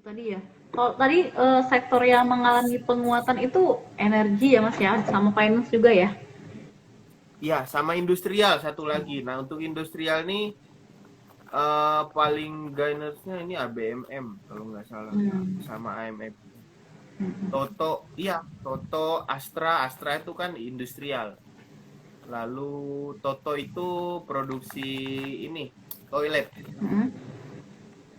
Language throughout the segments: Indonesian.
Itu tadi ya. Kalau tadi sektor yang mengalami penguatan itu energi ya Mas ya, sama finance juga ya. Ya, sama industrial satu lagi. Nah, untuk industrial nih paling gainersnya ini ABMM kalau nggak salah, Hmm. sama AMF. Hmm. Toto, iya, Toto, Astra itu kan industrial. Lalu Toto itu produksi ini toilet. Hmm.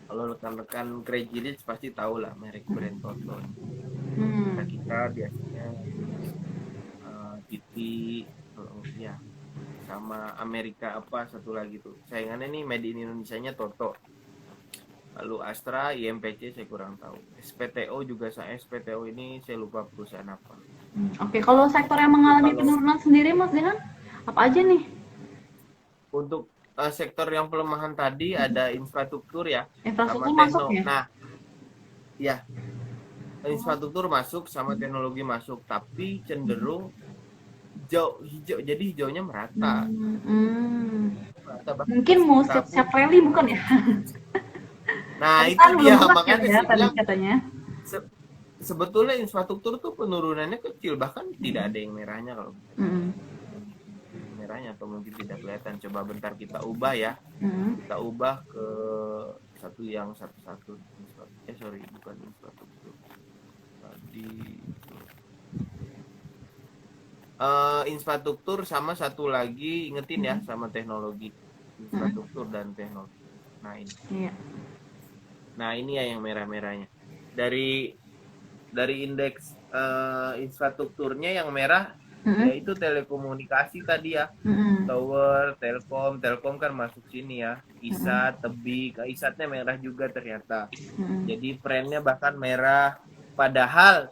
Kalau rekan-rekan Crazy Rich pasti tahu lah merek brand Toto. Hmm. Kita biasanya Titi, ya, sama Amerika apa satu lagi tuh. Saingannya nih Made in Indonesia-nya Toto. Lalu Astra, IMPC saya kurang tahu. SPTO juga, saya SPTO ini saya lupa perusahaan apa. Oke, kalau sektor yang Itu mengalami kalau penurunan sendiri Mas Dilan, apa aja nih? untuk sektor yang pelemahan tadi ada infrastruktur ya, sama Infrastruktur masuk tekno. ya? Nah, ya, infrastruktur masuk sama teknologi masuk, tapi cenderung hijau, hijau. Jadi hijaunya merata. Hmm. Hmm. Merata bahkan Mungkin masih mau tabur. siap-siap rally bukan ya? Nah, Tapi itu kan belum dia gerak makanya ya saya tadi bilang katanya. se- sebetulnya infrastruktur tuh penurunannya kecil, bahkan tidak ada yang merahnya kalau Hmm. merahnya atau mungkin tidak kelihatan. Coba bentar kita ubah ya. Hmm. Kita ubah ke satu yang satu-satu. Sorry, bukan infrastruktur. Tadi infrastruktur sama satu lagi ingetin ya sama teknologi. Hmm. Infrastruktur dan teknologi. Nah ini. Iya. Nah ini ya yang merah-merahnya. Dari indeks infrastrukturnya yang merah Hmm. yaitu telekomunikasi tadi ya. Hmm. Tower, Telkom kan masuk sini ya. Hmm. ISAT, Tebik, ISATnya merah juga ternyata. Hmm. Jadi trennya bahkan merah. Padahal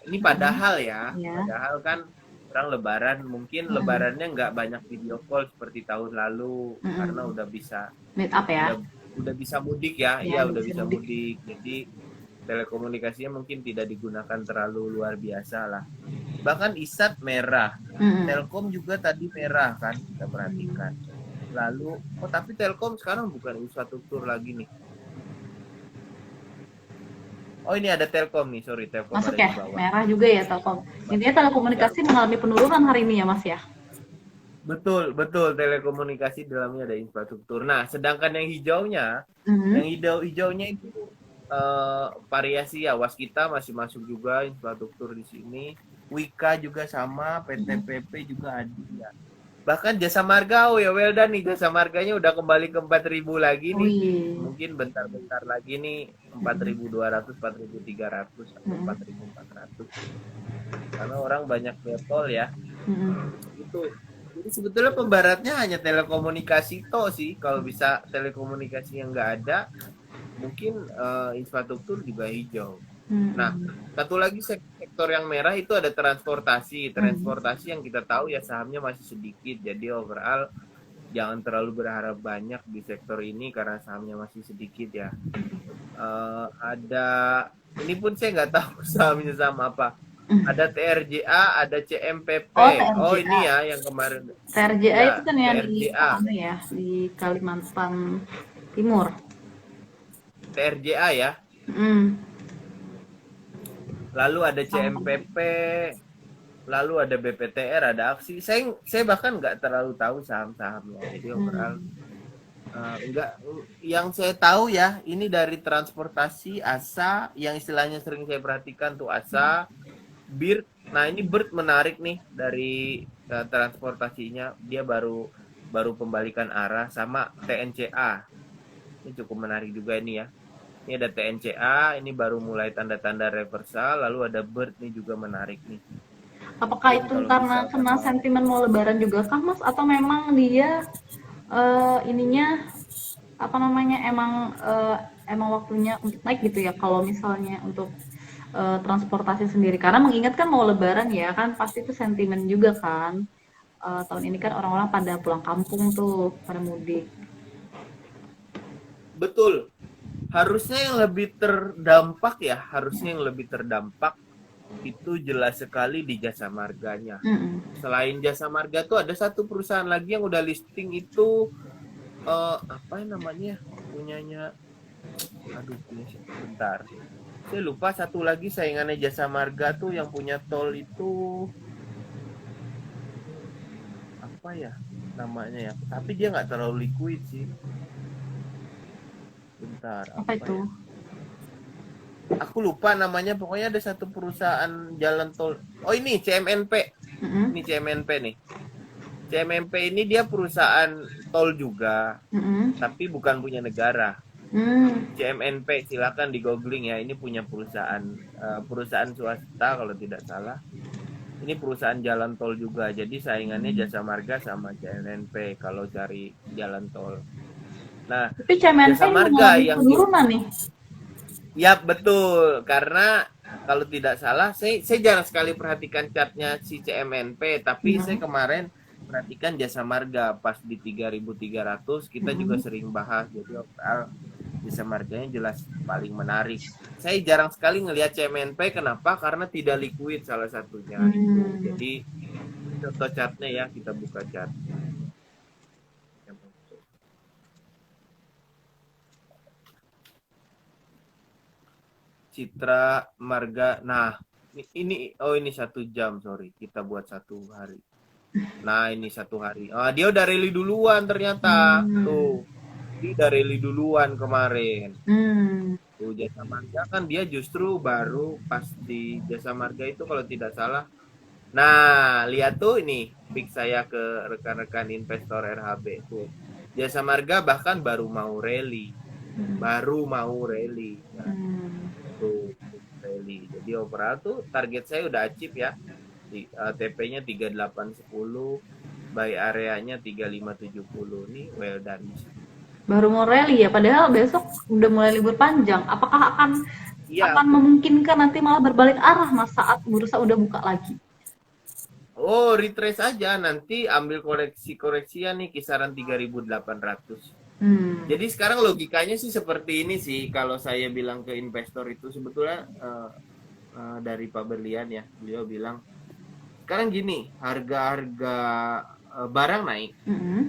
ya, Iya. padahal kan orang Lebaran mungkin Hmm. Lebarannya nggak banyak video call seperti tahun lalu karena Hmm. udah bisa Meet up ya? udah udah bisa mudik ya, Ya, iya udah udah bisa bisa mudik. mudik. Jadi telekomunikasinya mungkin tidak digunakan terlalu luar biasa lah. Bahkan ISAT merah, Hmm. Telkom juga tadi merah kan kita perhatikan. Lalu, tapi Telkom sekarang bukan infrastruktur lagi nih. Oh ini ada Telkom nih, sorry Telkom Masuk ada ya? di bawah. Merah juga ya Telkom. Intinya Ya, telekomunikasi mengalami penurunan hari ini ya Mas ya? betul betul telekomunikasi dalamnya ada infrastruktur. Nah, sedangkan Hmm. yang hijaunya itu variasi ya. Waskita masih masuk juga infrastruktur di sini. Wika juga sama, PTPP juga ada. Ya. Bahkan Jasa Marga, oh ya Weldan nih, Jasa Marganya udah kembali ke 4.000 lagi nih. Wih. Mungkin bentar-bentar lagi nih 4.200, 4.300 atau Hmm. 4.400. Karena orang banyak travel ya. Hmm. Itu. Jadi sebetulnya pembaratnya hanya telekomunikasi toh sih. Kalau bisa telekomunikasi yang nggak ada, mungkin infrastruktur juga hijau. Nah, Hmm. satu lagi sektor yang merah itu ada transportasi. Hmm. Transportasi yang kita tahu ya sahamnya masih sedikit. Jadi overall jangan terlalu berharap banyak di sektor ini karena sahamnya masih sedikit ya. Ada ini pun saya nggak tahu sahamnya sama apa. Ada TRJA, ada CMPP. Oh, Oh ini TRJA. ya yang kemarin. TRJA itu Ya, kan yang di TRJA. anu ya, di Kalimantan Timur. TRJA ya. Hmm. Lalu ada Sama-sama. CMPP, lalu ada BPTR, ada aksi. Saya bahkan nggak terlalu tahu saham-sahamnya. Jadi overall Hmm. enggak, yang saya tahu ya ini dari transportasi ASA yang istilahnya sering saya perhatikan tuh ASA, BIRT. Nah ini BIRT menarik nih dari transportasinya, dia baru baru pembalikan arah sama TNCA. Ini cukup menarik juga ini ya. Ini ada TNCA, ini baru mulai tanda-tanda reversal, lalu ada BIRT nih juga menarik nih. Apakah Mungkin itu kalau karena misalkan kena mau sentimen mau lebaran juga kah Mas? Atau memang dia ininya apa namanya emang emang waktunya untuk naik gitu ya? Kalau misalnya untuk transportasi sendiri, karena mengingat kan mau lebaran ya kan pasti itu sentimen juga kan. Tahun ini kan orang-orang pada pulang kampung tuh, pada mudik. betul, harusnya yang lebih terdampak ya, harusnya yang lebih terdampak itu jelas sekali di jasa marganya. Mm-mm. Selain jasa marga tuh ada satu perusahaan lagi yang udah listing itu apa namanya punyanya, aduh punya bentar. Saya lupa satu lagi saingannya Jasa Marga tuh yang punya tol itu apa ya namanya ya. Tapi dia nggak terlalu liquid sih. Bentar, Apa apa itu? ya? Aku lupa namanya. Pokoknya ada satu perusahaan jalan tol. Oh ini CMNP. Mm-mm. Ini CMNP nih. CMNP ini dia perusahaan tol juga, Mm-mm. tapi bukan punya negara. Hmm. CMNP silakan di googling ya. Ini punya perusahaan swasta kalau tidak salah. Ini perusahaan jalan tol juga. Jadi saingannya Jasa Marga sama CMNP kalau cari jalan tol. Nah, Tapi CMNP Jasa Marga mengalami yang penurunan nih. ya betul karena kalau tidak salah saya jarang sekali perhatikan chartnya si CMNP, tapi saya Mm-mm. kemarin perhatikan Jasa Marga pas di 3.300 kita juga Mm-mm. sering bahas. Jadi overall Jasa Marganya jelas paling menarik. Saya jarang sekali ngelihat CMNP, kenapa? Karena tidak liquid salah satunya itu. Hmm. Jadi ini contoh chartnya ya, kita buka chart. Citra Marga. Nah, ini 1 jam, sorry. Kita buat 1 hari. Nah, ini 1 hari. Ah, dia udah rally duluan ternyata. Hmm. Tuh, dia udah rally duluan kemarin. Hmm. Tuh, Jasa Marga kan dia justru baru pas di Jasa Marga itu kalau tidak salah. Nah, lihat tuh ini pick saya ke rekan-rekan investor RHB tuh. Jasa Marga bahkan baru mau rally. Baru mau rally. Nah, Hmm. tuh rally. Jadi overall tuh target saya udah achieve ya. TP-nya 3810, buy areanya 3570 nih well done. Baru mau rally ya, padahal besok udah mulai libur panjang. Apakah akan Iya. memungkinkan nanti malah berbalik arah mas saat bursa udah buka lagi? Oh, retrace aja nanti ambil koreksi-koreksian nih kisaran 3800. Hmm. Jadi sekarang logikanya sih seperti ini sih kalau saya bilang ke investor itu sebetulnya dari Pak Berlian ya. Beliau bilang sekarang gini, harga-harga barang naik. Mm-mm.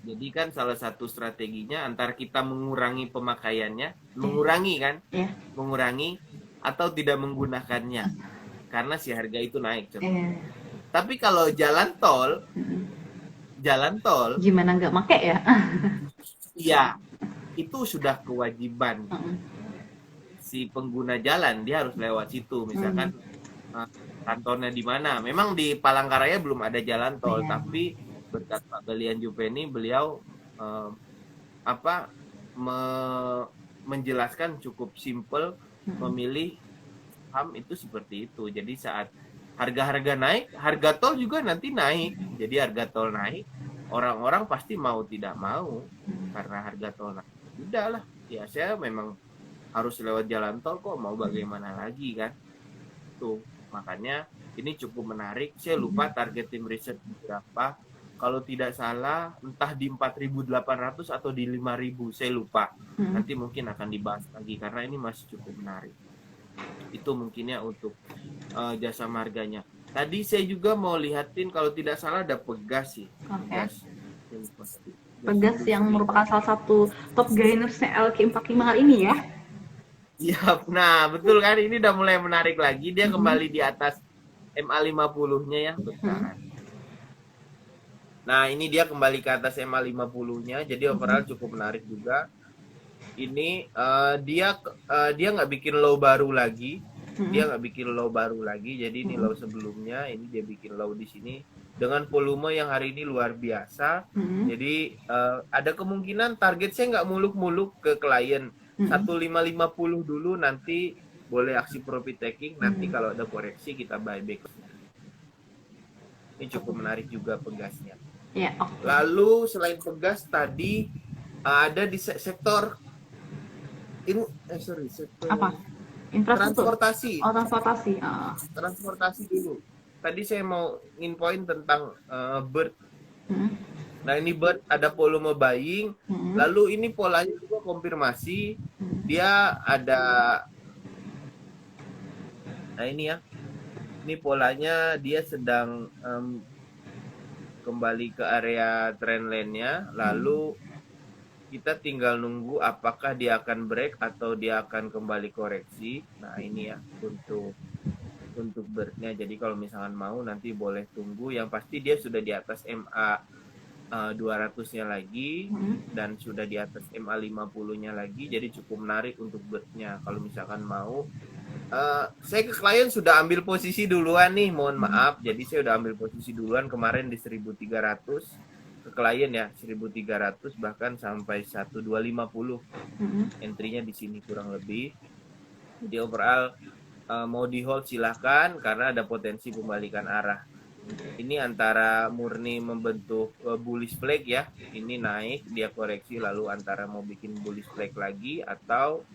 Jadi kan salah satu strateginya antara kita mengurangi pemakaiannya, Yeah. mengurangi kan, Yeah. mengurangi atau tidak menggunakannya karena si harga itu naik contohnya. Yeah. Tapi kalau Mm-mm. jalan tol, Gimana nggak make ya? iya itu sudah kewajiban Mm-mm. si pengguna jalan dia harus lewat situ. Mm. Misalkan kantornya di mana? Memang di Palangkaraya belum ada jalan tol, Yeah. tapi berkat Pak Belian Jupeni beliau eh, apa menjelaskan cukup simple, Mm-mm. memilih saham itu seperti itu. Jadi saat harga-harga naik, harga tol juga nanti naik. Jadi harga tol naik, orang-orang pasti mau tidak mau karena harga tol naik. Udahlah, ya saya memang harus lewat jalan tol kok, mau bagaimana lagi kan. Tuh, makanya ini cukup menarik. Saya lupa target tim riset berapa. Kalau tidak salah entah di 4.800 atau di 5.000, saya lupa. Mm-mm. Nanti mungkin akan dibahas lagi karena ini masih cukup menarik. Itu mungkinnya untuk jasa marganya. Tadi saya juga mau lihatin kalau tidak salah ada Pegas sih. Okay. Pegas yang merupakan salah satu top gainersnya LQ45 kali ini ya. Iya, nah betul kan, ini udah mulai menarik lagi. Dia kembali di atas MA50-nya ya, bentar. Nah, ini dia kembali ke atas MA50-nya, jadi overall cukup menarik juga. Ini dia nggak bikin low baru lagi. Dia nggak bikin low baru lagi, jadi ini low sebelumnya, ini dia bikin low di sini dengan volume yang hari ini luar biasa. Jadi ada kemungkinan target saya nggak muluk-muluk ke klien 1550 dulu, nanti boleh aksi profit taking, nanti kalau ada koreksi kita buyback. Ini cukup menarik juga Pegasnya. Yeah, okay. Lalu selain Pegas tadi ada di sektor ini sektor apa? Infrastruktur. Transportasi. Oh, transportasi. Transportasi dulu. Tadi saya mau infoin tentang Bird. Nah, ini Bird ada volume buying. Lalu ini polanya juga konfirmasi. Dia ada nah ini ya. Ini polanya dia sedang kembali ke area trendline-nya. Lalu kita tinggal nunggu apakah dia akan break atau dia akan kembali koreksi. Nah ini ya untuk birdnya. Jadi kalau misalkan mau nanti boleh tunggu. Yang pasti dia sudah di atas MA 200-nya lagi dan sudah di atas MA 50-nya lagi. Jadi cukup menarik untuk birdnya. Kalau misalkan mau, saya ke klien sudah ambil posisi duluan nih. Mohon maaf. Jadi saya udah ambil posisi duluan kemarin di 1300 ke klien ya, 1300 bahkan sampai 1250 entry-nya di sini kurang lebih. Jadi overall mau di hold silahkan karena ada potensi pembalikan arah. Ini antara murni membentuk bullish flag ya, ini naik dia koreksi lalu antara mau bikin bullish flag lagi atau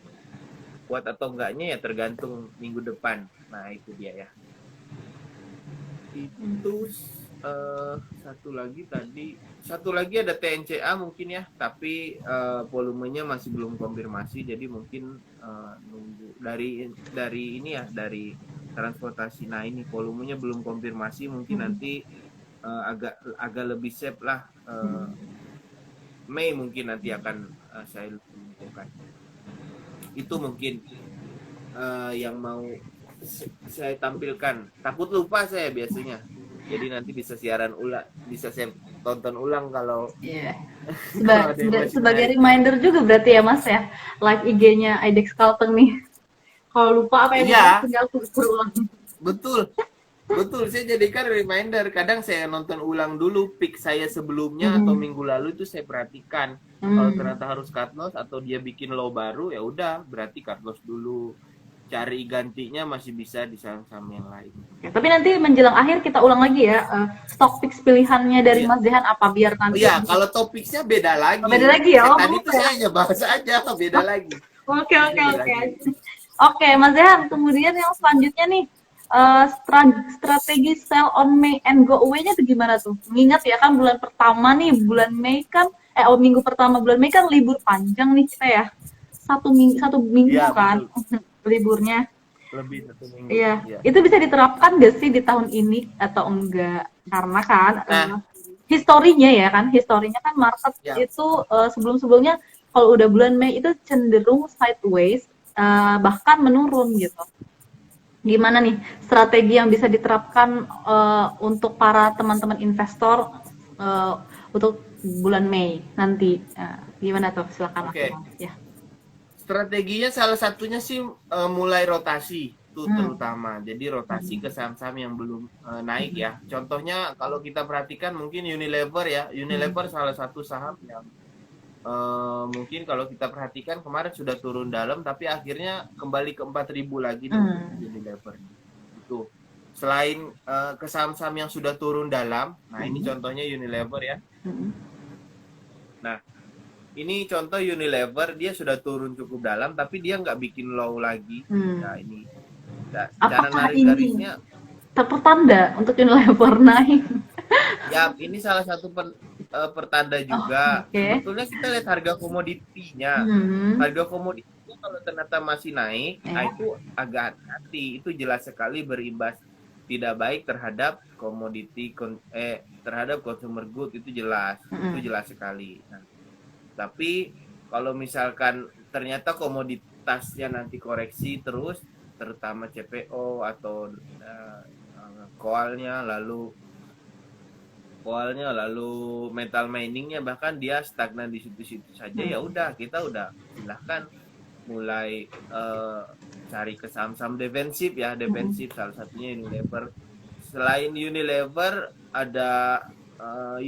kuat atau enggaknya ya tergantung minggu depan. Nah itu dia ya. Itu satu lagi ada TNCA mungkin ya, tapi volumenya masih belum konfirmasi, jadi mungkin nunggu dari ini ya, dari transportasi. Nah ini volumenya belum konfirmasi, mungkin nanti agak lebih safe lah. Mei mungkin nanti akan saya lakukan. Itu mungkin yang mau saya tampilkan. Takut lupa saya biasanya. Jadi nanti bisa siaran ulang, bisa saya tonton ulang kalau sebagai reminder juga berarti ya Mas ya, like IG-nya IDEX Kalteng nih. Kalau lupa apa yang tinggal berulang. Betul. Saya jadikan reminder. Kadang saya nonton ulang dulu pick saya sebelumnya atau minggu lalu itu saya perhatikan. Kalau ternyata harus cut loss atau dia bikin low baru, ya udah berarti cut loss dulu. Cari gantinya masih bisa di saham-saham yang lain. Oke, tapi nanti menjelang akhir kita ulang lagi ya, stock picks pilihannya dari Mas Zehan apa biar nanti. Iya, kalau topiknya beda lagi. Beda lagi ya. Tadi itu saya hanya bahas aja, beda lagi. Oke. Oke, Mas Zehan, kemudian yang selanjutnya nih, strategi sell on May and go away-nya tuh gimana tuh? Mengingat ya kan bulan pertama nih, bulan Mei kan, minggu pertama bulan Mei kan libur panjang nih kita ya. Satu minggu ya, kan liburnya. Lebih 1 minggu. Iya. Itu bisa diterapkan nggak sih di tahun ini atau enggak? Karena kan historinya kan market itu sebelum-sebelumnya kalau udah bulan Mei itu cenderung sideways, bahkan menurun gitu. Gimana nih strategi yang bisa diterapkan untuk para teman-teman investor untuk bulan Mei nanti? Gimana tuh? Silakan. Ya. Strateginya salah satunya sih mulai rotasi tuh terutama. Jadi rotasi ke saham-saham yang belum naik ya. Contohnya kalau kita perhatikan mungkin Unilever ya. Unilever salah satu saham yang mungkin kalau kita perhatikan kemarin sudah turun dalam tapi akhirnya kembali ke 4.000 lagi tuh Unilever. Itu selain ke saham-saham yang sudah turun dalam. Nah, ini contohnya Unilever ya. Nah, ini contoh Unilever, dia sudah turun cukup dalam tapi dia nggak bikin low lagi. Nah, ini cara narik-nariknya pertanda untuk Unilever naik. Ya, ini salah satu pertanda juga. Sebetulnya kita lihat harga komoditinya. Harga komoditinya kalau ternyata masih naik, nah itu agak hati. Itu jelas sekali berimbas tidak baik terhadap komoditi terhadap consumer good, itu jelas. Itu jelas sekali. Nah, tapi kalau misalkan ternyata komoditasnya nanti koreksi terus, terutama CPO atau koalnya lalu metal miningnya bahkan dia stagnan di situ-situ saja, ya udah kita udah silahkan mulai cari ke saham-saham defensif ya, defensif salah satunya Unilever. Selain Unilever ada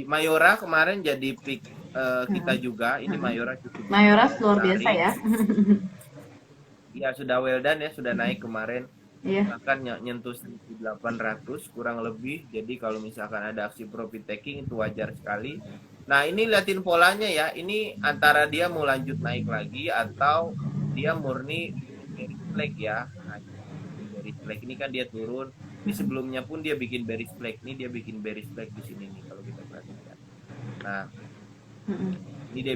Mayora kemarin jadi pick kita juga. Ini Mayora cukup luar biasa ya. Ya sudah well done ya, sudah naik kemarin. Iya. Bahkan nyentuh 1.800 kurang lebih. Jadi kalau misalkan ada aksi profit taking itu wajar sekali. Nah, ini liatin polanya ya. Ini antara dia mau lanjut naik lagi atau dia murni bearish flag ya. Nah, bearish flag ini kan dia turun. Di sebelumnya pun dia bikin bearish flag. Ini dia bikin bearish flag di sini nih kalau kita perhatikan. Nah, ini dia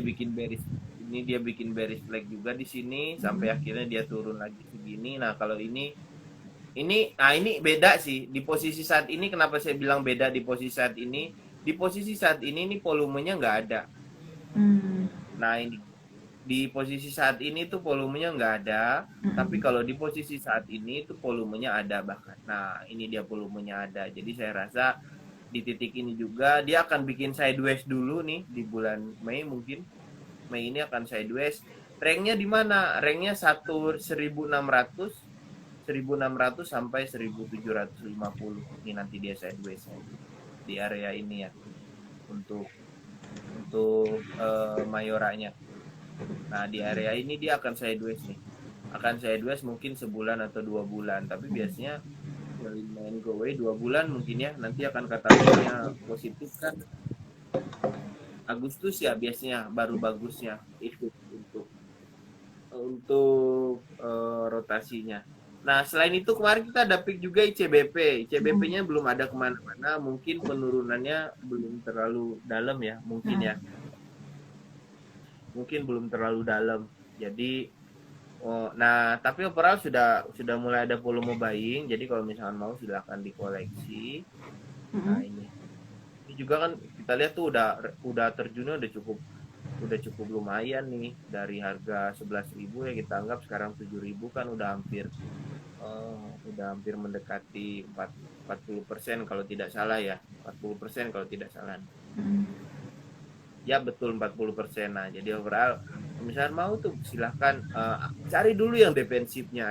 bikin bearish flag juga di sini sampai akhirnya dia turun lagi segini. Nah, kalau ini beda sih di posisi saat ini. Kenapa saya bilang beda di posisi saat ini? Di posisi saat ini nih volumenya nggak ada. Nah ini di posisi saat ini tuh volumenya nggak ada, tapi kalau di posisi saat ini tuh volumenya ada bahkan. Nah ini dia volumenya ada. Jadi saya rasa di titik ini juga dia akan bikin sideways dulu nih di bulan Mei mungkin. Mei ini akan sideways. Ranknya di mana? Ranknya 1600 sampai 1750. Ini nanti dia sideways di area ini ya untuk mayoranya. Nah di area ini dia akan sideways nih. Akan sideways mungkin sebulan atau 2 bulan. Tapi biasanya main go away 2 bulan mungkin ya. Nanti akan katanya positif kan. Agustus ya biasanya baru bagusnya itu untuk rotasinya. Nah selain itu kemarin kita ada pick juga ICBP. ICBP-nya belum ada kemana-mana. Mungkin penurunannya belum terlalu dalam ya. Mungkin ya. Mungkin belum terlalu dalam. Jadi nah tapi overall sudah mulai ada volume buying. Jadi kalau misalkan mau silahkan dikoleksi. Nah ini juga kan kita lihat tuh udah terjunnya udah cukup lumayan nih dari harga 11.000 ya kita anggap sekarang 7.000 kan udah hampir mendekati 40% kalau tidak salah ya 40% kalau tidak salah. Ya betul 40%. Nah jadi overall misalnya mau tuh silahkan cari dulu yang defensifnya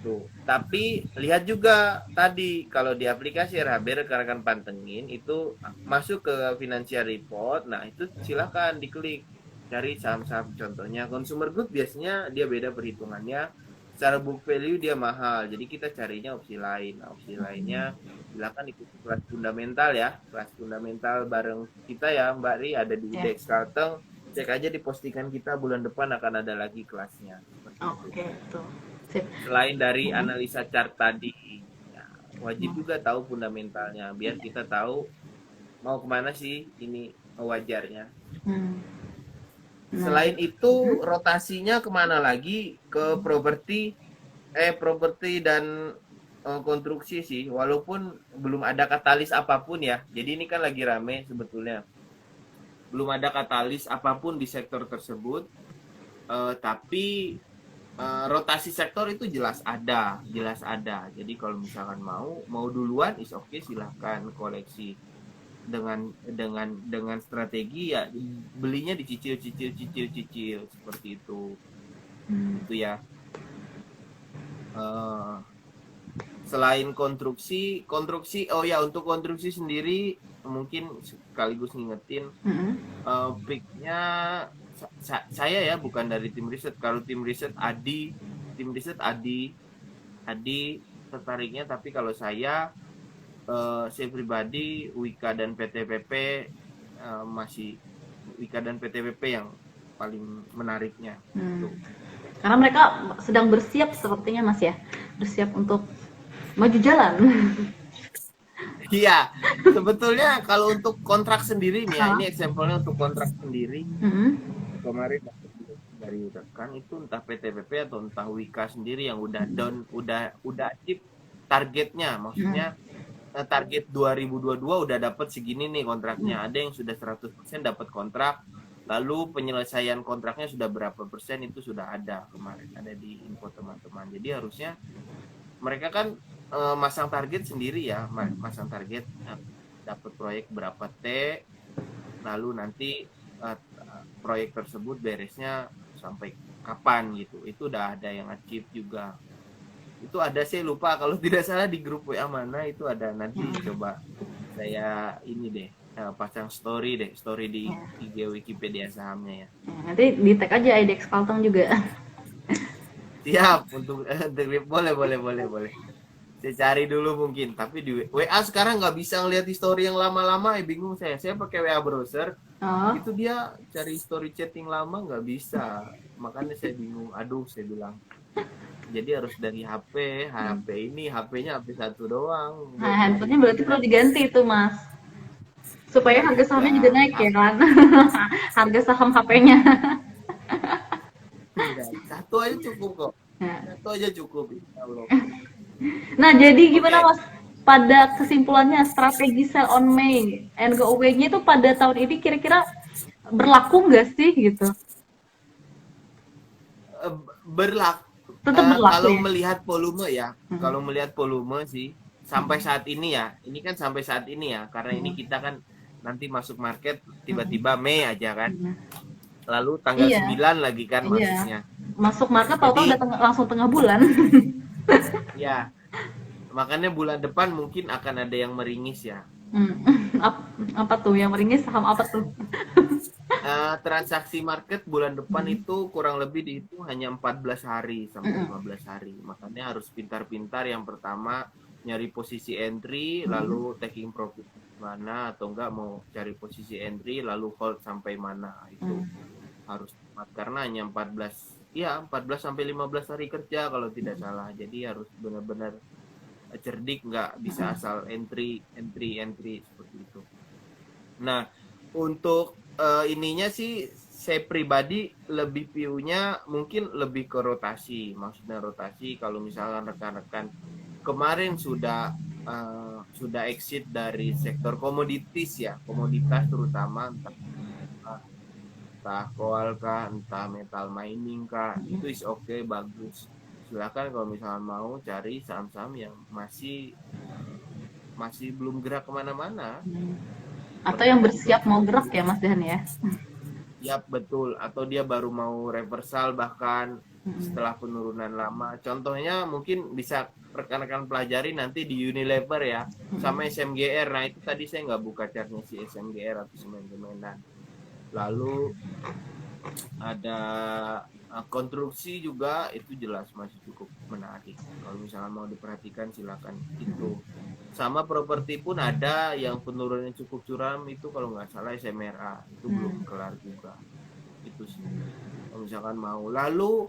tuh. Tapi lihat juga tadi kalau di aplikasi RHB rekan-rekan pantengin itu masuk ke financial report. Nah itu silahkan diklik cari saham-saham contohnya consumer good biasanya dia beda perhitungannya. Secara book value dia mahal. Jadi kita carinya opsi lain. Nah, opsi lainnya silakan ikuti kelas fundamental ya. Kelas fundamental bareng kita ya Mbak Ri ada di IDX Kalteng. Cek aja di postingan kita bulan depan akan ada lagi kelasnya. Oke, betul. Selain dari analisa chart tadi, ya, wajib juga tahu fundamentalnya biar kita tahu mau kemana sih ini wajarnya. Selain itu rotasinya kemana lagi ke properti dan konstruksi sih, walaupun belum ada katalis apapun ya. Jadi ini kan lagi rame sebetulnya. Belum ada katalis apapun di sektor tersebut, tapi rotasi sektor itu jelas ada. Jadi kalau misalkan mau duluan is oke, silahkan koleksi dengan strategi ya belinya dicicil seperti itu. Itu ya. Selain konstruksi untuk konstruksi sendiri mungkin sekaligus ngingetin picknya saya ya bukan dari tim riset. Kalau tim riset Adi tertariknya, tapi kalau saya pribadi Wika dan PTPP masih Wika dan PTPP yang paling menariknya. Karena mereka sedang bersiap sepertinya Mas ya, bersiap untuk maju jalan. Iya, sebetulnya kalau untuk kontrak sendiri nih ya, ini eksempelnya untuk kontrak sendiri. Kemarin dari rekan itu entah PTPP atau entah Wika sendiri yang udah achieve targetnya, maksudnya target 2022 udah dapat segini nih kontraknya. Ada yang sudah 100% dapat kontrak, lalu penyelesaian kontraknya sudah berapa persen itu sudah ada kemarin ada di info teman-teman. Jadi harusnya mereka kan masang target sendiri ya, masang target dapat proyek berapa T, lalu nanti proyek tersebut beresnya sampai kapan gitu. Itu udah ada yang achieve juga. Itu ada saya lupa kalau tidak salah di grup WA mana itu ada, nanti coba saya ini deh pasang story di IG Wikipedia sahamnya ya. Nanti di tag aja IDX Kalteng juga. Siap untuk boleh. Saya cari dulu mungkin, tapi di WA sekarang nggak bisa ngeliat story yang lama-lama, bingung saya pakai WA browser. Itu dia cari story chatting lama nggak bisa, makanya saya bingung. Aduh, saya bilang jadi harus dari HP ini HP-nya HP 1 doang. Nah, handphonenya berarti perlu diganti itu Mas, supaya harga sahamnya juga naik ya kan. Harga saham HP-nya. Satu aja cukup kok. Satu aja cukup, insya Allah. Nah, jadi gimana Mas? Pada kesimpulannya strategi sell on May and go away-nya itu pada tahun ini kira-kira berlaku nggak sih gitu? Berlaku Tetap berlaku kalau ya? melihat volume ya, Mm-mm. kalau melihat volume sih sampai Mm-mm. saat ini ya, ini kan sampai saat ini ya, karena ini Mm-mm. kita kan nanti masuk market Mm-mm. tiba-tiba Mei aja kan, Mm-mm. lalu tanggal Iya, 9 lagi kan iya. masuknya. Masuk market tahu-tahu udah Jadi langsung tengah bulan. ya, makanya bulan depan mungkin akan ada yang meringis ya. Hmm. Apa tuh yang meringis, saham apa tuh? Transaksi market bulan depan Mm-mm. itu kurang lebih dihitung hanya 14 hari sampai Mm-mm. 15 hari. Makanya harus pintar-pintar. Yang pertama nyari posisi entry, lalu Mm-mm. taking profit mana atau enggak mau cari posisi entry lalu hold sampai mana. Itu Mm. harus tepat karena hanya 14 ya 14 sampai 15 hari kerja kalau tidak salah. Jadi harus benar-benar cerdik, nggak bisa Mm-mm. asal entry seperti itu. Nah, untuk ininya sih saya pribadi lebih view-nya mungkin lebih ke rotasi. Maksudnya rotasi kalau misalkan rekan-rekan kemarin sudah exit dari sektor komoditis ya, komoditas terutama entah koal kah, entah metal mining kah, itu is oke okay, bagus. Silakan kalau misalkan mau cari saham-saham yang masih belum gerak kemana-mana Mm. Atau seperti yang itu. bersiap mau gerak ya Mas Dehan ya? Ya betul, atau dia baru mau reversal bahkan Mm-mm. setelah penurunan lama. Contohnya mungkin bisa rekan-rekan pelajari nanti di Unilever ya, sama Mm-mm. SMGR. Nah itu tadi saya nggak buka chartnya si SMGR atau semen-semenan. Lalu ada konstruksi juga itu jelas masih cukup menarik. Kalau misalnya mau diperhatikan silakan itu. Sama properti pun ada yang penurunannya cukup curam itu kalau nggak salah SMRA itu belum Mm. kelar juga itu sih kalau misalkan mau lalu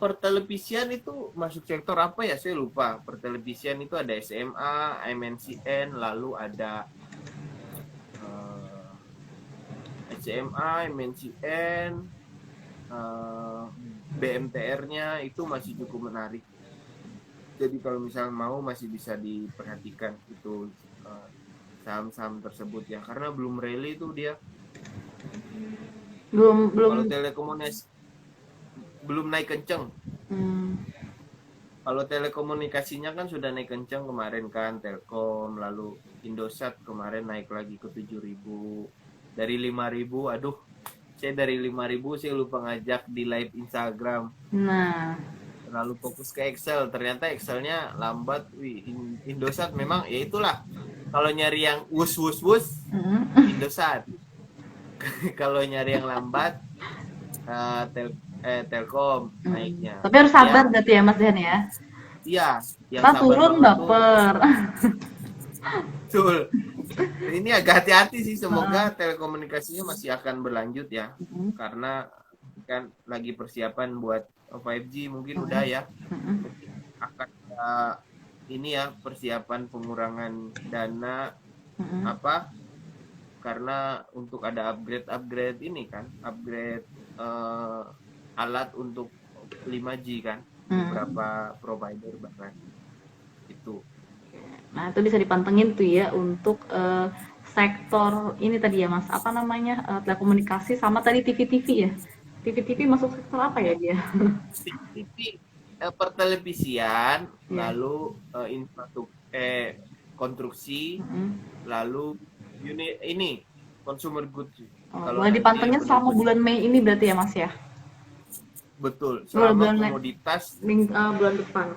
pertelevisian itu masuk sektor apa ya saya lupa pertelevisian itu ada SMA MNCN lalu ada uh, SMA MNCN BMTR-nya itu masih cukup menarik jadi kalau misalnya mau masih bisa diperhatikan itu uh, saham-saham tersebut ya karena belum rally itu dia Belum belum. kalau telekomunikasi belum naik kenceng. Hmm. Kalau telekomunikasinya kan sudah naik kencang kemarin kan Telkom, lalu Indosat kemarin naik lagi ke 7.000 dari 5.000. Aduh, saya dari 5.000 saya lupa ngajak di live Instagram. Nah. Terlalu fokus ke Excel, ternyata Excelnya lambat. Wih, Indosat memang ya itulah. Kalau nyari yang wus wus wus, Mm. Indosat. Kalau nyari yang lambat, uh, tel Telkom Mm. naiknya. Tapi harus sabar Ya, berarti ya Mas Dehan ya. iya, yang Ntar sabar turun banget tuh. baper. Betul. Ini agak hati-hati sih, semoga Heeh. telekomunikasinya masih akan berlanjut ya. Mm. Karena kan lagi persiapan buat 5G mungkin udah Mm. ya. Mm. Mungkin akan ada ini ya persiapan pengurangan dana Mm. apa? Karena untuk ada upgrade ini kan, upgrade eh, alat untuk 5G kan, Mm. beberapa provider bahkan itu. Nah, itu bisa dipantengin tuh ya untuk sektor ini tadi ya Mas, apa namanya? Telekomunikasi sama tadi TV-TV ya. TV-TV masuk sektor apa ya Ya, dia? TV pertelevisian, Iya. lalu infrastruktur konstruksi, Mm. lalu unit ini consumer goods. Oh, Kalau boleh nanti dipantengin selama benar-benar bulan Mei ini berarti ya Mas ya? betul, Bulan selama bulan komoditas bulan depan.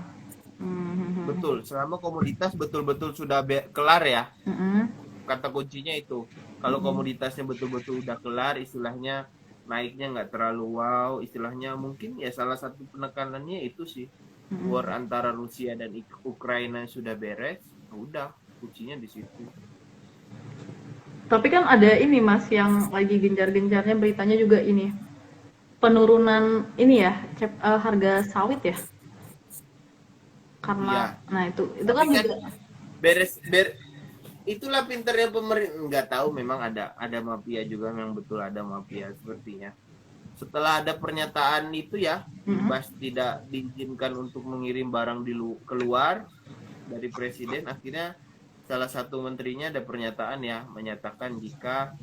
Hmm. betul, selama komoditas betul-betul sudah kelar ya. Mm. Kata kuncinya itu. Kalau Mm. komoditasnya betul-betul udah kelar, istilahnya naiknya nggak terlalu wow, istilahnya mungkin ya salah satu penekanannya itu sih war Mm. antara Rusia dan Ukraina sudah beres, udah kuncinya di situ. Tapi kan ada ini Mas yang lagi gencar-gencarnya beritanya juga ini penurunan ini ya harga sawit ya karena Iya, nah itu tapi kan kan juga. beres itulah pinternya pemerintah nggak tahu memang ada mafia juga memang betul ada mafia sepertinya. Setelah ada pernyataan itu ya, Mm. Bas tidak diizinkan untuk mengirim barang keluar dari presiden, akhirnya salah satu menterinya ada pernyataan ya menyatakan jika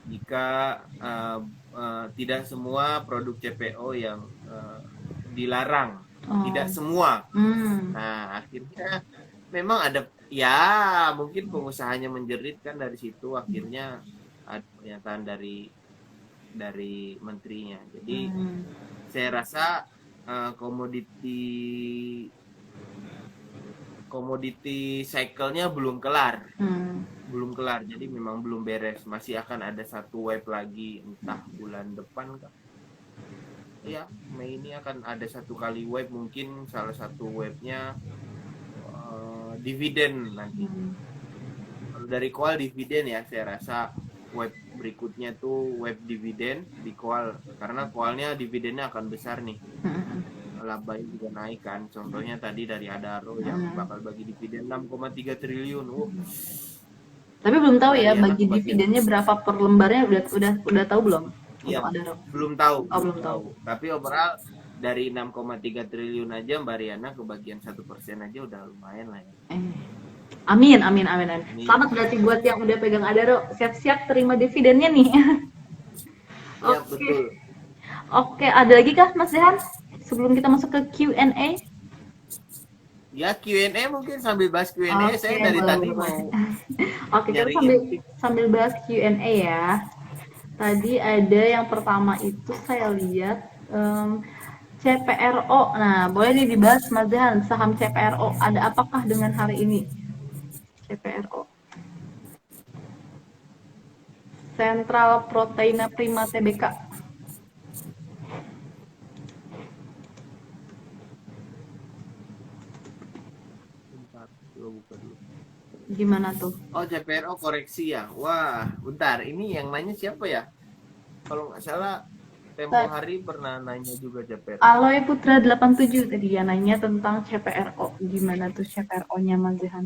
jika tidak semua produk CPO yang dilarang, tidak Oh. semua. Hmm. Nah, akhirnya memang ada ya mungkin pengusahanya menjerit kan dari situ, akhirnya ada pernyataan dari menterinya. Jadi Hmm. saya rasa komoditi komoditi cycle-nya Hmm. belum kelar, jadi memang belum beres, masih akan ada satu wave lagi, entah bulan depan kah. Ya, Mei ini akan ada satu kali wave, mungkin salah satu wave-nya dividen nanti. Hmm. Kalau dari call dividen ya, saya rasa wave berikutnya tuh wave dividen di call, karena call-nya dividennya akan besar nih, Hmm. labanya juga naik kan. Contohnya tadi dari Adaro yang Hmm. bakal bagi dividen 6,3 triliun. Tapi belum tahu ya Mariana bagi kebagian. dividennya berapa per lembarnya, udah tahu belum Iya, untuk Adaro? belum tahu, Oh, belum belum tahu. tahu. Tapi overall dari 6,3 triliun aja Mbak Riana kebagian 1% aja udah lumayan lah ya. Eh. Amin, amin, amin, amin. Ini Selamat berarti buat yang udah pegang Adaro, siap-siap terima dividennya nih. ya Oke, betul. oke, ada lagi kah Mas Dehan? Sebelum kita masuk ke Q&A? Ya Q&A mungkin sambil bahas Q&A, Oke, saya dari boleh, tadi boleh. mau Oke, kita nyari sambil intip. sambil bahas Q&A ya. Tadi ada yang pertama itu saya lihat CPRO. Nah, boleh nih dibahas Mas Dehan, saham CPRO ada apakah dengan hari ini? CPRO. Sentral Proteina Prima Tbk. Bentar, coba buka dulu. Gimana tuh? Oh, CPRO koreksi ya. Wah, bentar. Ini yang nanya siapa ya? Kalau nggak salah tempo hari pernah nanya juga CPRO. Aloy Putra 87 tadi ya nanya tentang CPRO. Gimana tuh CPRO-nya Mas Dehan?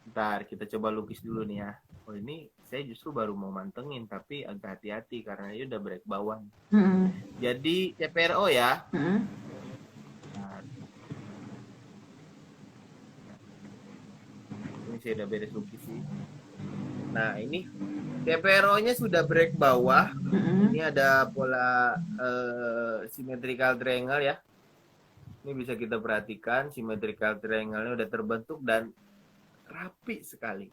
Bentar, kita coba lukis dulu nih ya. Oh, ini saya justru baru mau mantengin, tapi agak hati-hati karena ini udah break bawah. Hmm. Jadi CPRO ya. Hmm. Nah, ini saya udah beres lukis sih. Nah, ini CPRO-nya sudah break bawah. Hmm. Ini ada pola symmetrical triangle ya. Ini bisa kita perhatikan, symmetrical triangle-nya udah terbentuk dan rapi sekali.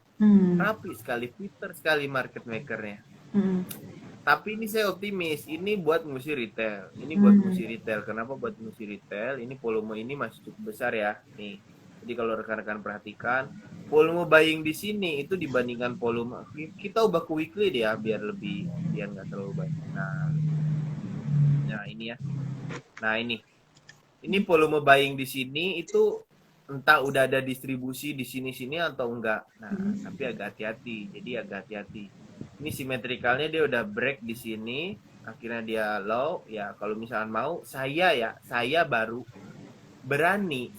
Rapi sekali, pinter sekali market maker-nya. Tapi ini saya optimis, ini buat musi retail. Ini buat musi retail. Kenapa buat musi retail? Ini volume ini masih cukup besar ya. Nih. Jadi kalau rekan-rekan perhatikan, volume buying di sini itu dibandingkan volume, kita ubah ke weekly dia biar nggak terlalu banyak. Nah ini ya. Nah ini volume buying di sini itu entah udah ada distribusi di sini atau enggak. Nah, tapi agak hati-hati. Jadi agak hati-hati. Ini simetrikalnya dia udah break di sini, akhirnya dia low. Ya, kalau misalkan mau saya baru berani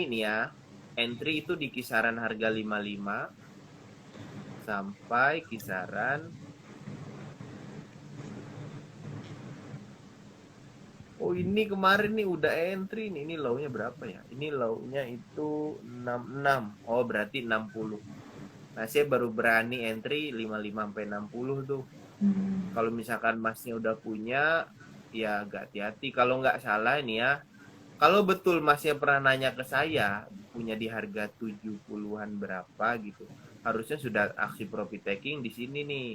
nih ya. Entry itu di kisaran harga 55 sampai kisaran Oh ini kemarin nih udah entry nih. Ini low-nya berapa ya? Ini low-nya itu 66. Oh berarti 60. Nah saya baru berani entry 55 sampai 60 tuh. Kalau misalkan masnya udah punya, ya agak hati-hati. Kalau nggak salah ini ya, kalau betul masnya pernah nanya ke saya, punya di harga 70-an berapa gitu. Harusnya sudah aksi profit taking di sini nih.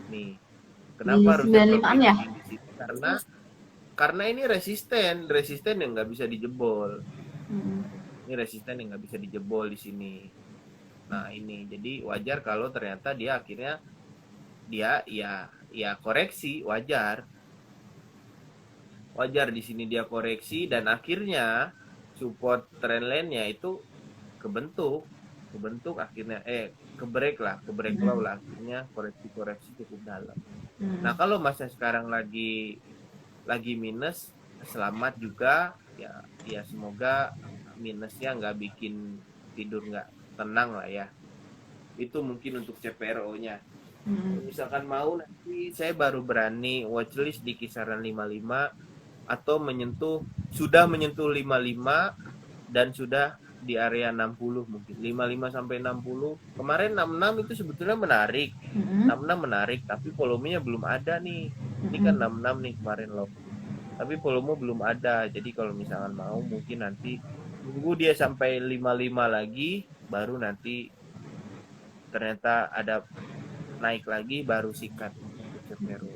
Nih. Di Kenapa harusnya 95-an profit ya? taking di sini? Karena ini resisten yang nggak bisa dijebol. Ini resisten yang nggak bisa dijebol di sini. Nah ini jadi wajar kalau ternyata dia akhirnya dia ya koreksi, wajar di sini dia koreksi dan akhirnya support trendline-nya itu kebentuk akhirnya kebrek low lah, akhirnya koreksi cukup dalam. Nah kalau masa sekarang lagi minus, selamat juga ya semoga minusnya nggak bikin tidur nggak tenang lah ya. Itu mungkin untuk CPRO-nya. Misalkan mau nanti saya baru berani watchlist di kisaran 55 atau sudah menyentuh 55 dan sudah di area 60 mungkin 55 sampai 60. Kemarin 66 itu sebetulnya menarik. Mm-mm. 66 menarik tapi volumenya belum ada nih. Ini kan Mm-mm. 66 nih kemarin loh. Tapi volume belum ada. Jadi kalau misalkan mau mungkin nanti tunggu dia sampai 55 lagi baru nanti ternyata ada naik lagi baru sikat untuk Cepero.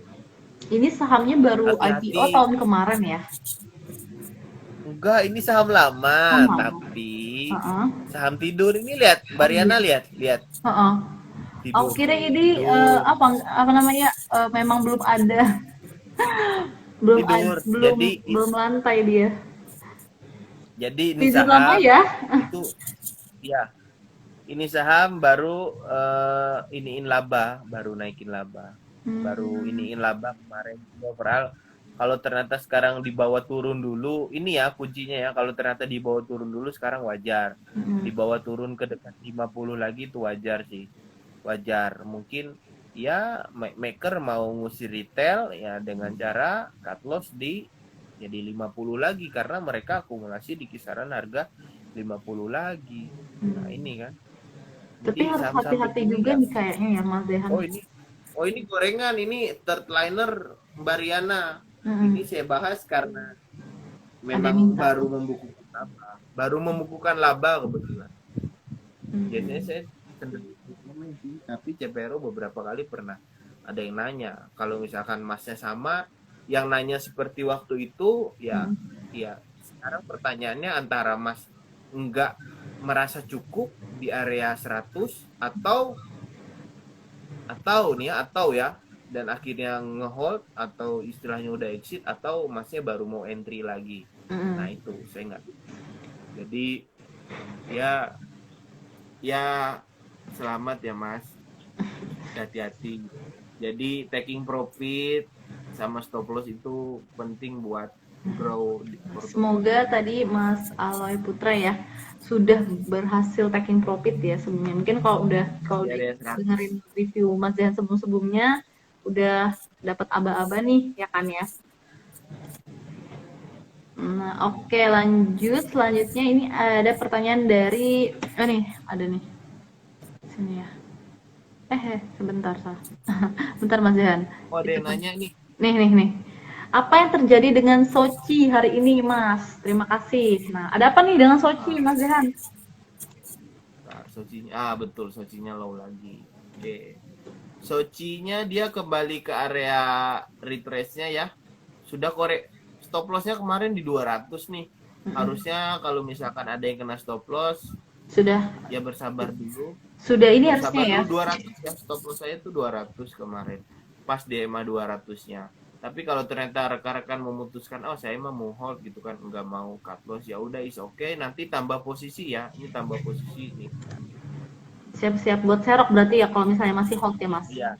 Ini sahamnya baru IPO Hati-hati. tahun kemarin ya? Enggak, ini saham lama, Sama. tapi Heeh. saham tidur ini lihat, Oh iya. Mariana lihat, lihat Heeh. Aku tidur kira tuh, ini tidur, apa namanya memang belum ada, tidur. belum lantai dia. Jadi ini Tidur lama saham ya? itu ya, ini saham baru iniin laba, baru naikin laba, baru Hmm. iniin laba kemarin. Overall, kalau ternyata sekarang dibawa turun dulu, ini ya kuncinya ya. Kalau ternyata dibawa turun dulu sekarang wajar. Mm-mm. Dibawa turun ke dekat 50 lagi itu wajar sih. Wajar. Mungkin ya maker mau ngusir retail ya dengan cara cut loss di jadi 50 lagi karena mereka akumulasi di kisaran harga 50 lagi. Nah, Hmm. ini kan. Tapi Jadi harus saham-saham hati-hati begini juga ya. nih kayaknya ya Mas Dehan. Oh, ini gorengan, ini third liner Mbak Riana. Mm-mm. Ini saya bahas karena Ada yang memang minta. baru membukukan laba. Baru membukukan laba kebetulan. Biasanya Hmm. saya cenderung komen sih, tapi CPRO beberapa kali pernah ada yang nanya. Kalau misalkan masnya sama, yang nanya seperti waktu itu, ya, Mm-mm. ya. Sekarang pertanyaannya antara mas enggak merasa cukup di area 100 atau ya dan akhirnya ngehold atau istilahnya udah exit atau masnya baru mau entry lagi. Nah, Mm-mm. itu saya nggak. Jadi ya ya selamat ya Mas, hati-hati. Jadi taking profit sama stop loss itu penting buat grow di Semoga portofolio. tadi Mas Aloy Putra ya sudah berhasil taking profit ya sebelumnya. Mungkin kalau Di udah area 100. dengerin review Mas Dehan sebelum-sebelumnya udah dapat aba-aba nih ya kan ya. Nah, oke lanjut. Selanjutnya ini ada pertanyaan dari nih, ada nih. Sini ya. Sebentar salah. Bentar Mas Dehan. Oh, ada Itu yang kan. nanya nih. Nih. Apa yang terjadi dengan Sochi hari ini, Mas? Terima kasih. Nah, ada apa nih dengan Sochi, Ah, Mas Dehan? Sochinya, betul, Sochinya low lagi. Oke. Sochinya dia kembali ke area retrace-nya ya. Sudah korek stop loss-nya kemarin di 200 nih. Mm-mm. Harusnya kalau misalkan ada yang kena stop loss, Sudah, ya bersabar dulu. sudah ini harusnya Bersabar ya. dulu 200 ya. Stop loss saya tuh 200 kemarin. Pas di EMA 200-nya. Tapi kalau ternyata rekan-rekan memutuskan, oh saya mah mau hold gitu kan, nggak mau cut loss, ya udah is oke. Nanti tambah posisi ya. Ini tambah posisi nih. Siap-siap buat serok berarti ya kalau misalnya masih hold ya, Mas. Iya,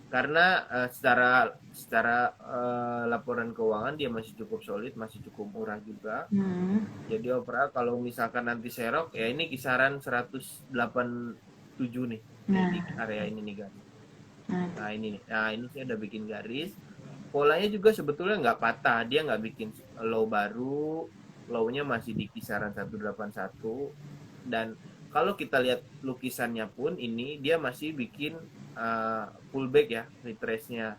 karena secara secara laporan keuangan dia masih cukup solid, masih cukup murah juga. Hmm. Jadi overall kalau misalkan nanti serok ya ini kisaran 187 nih di Nah, area ini nih guys. nah. Nah, ini nih. Nah, ini saya udah bikin garis. Polanya juga sebetulnya nggak patah, dia nggak bikin low baru, low-nya masih di kisaran 181 dan kalau kita lihat lukisannya pun ini dia masih bikin pullback ya retrace-nya.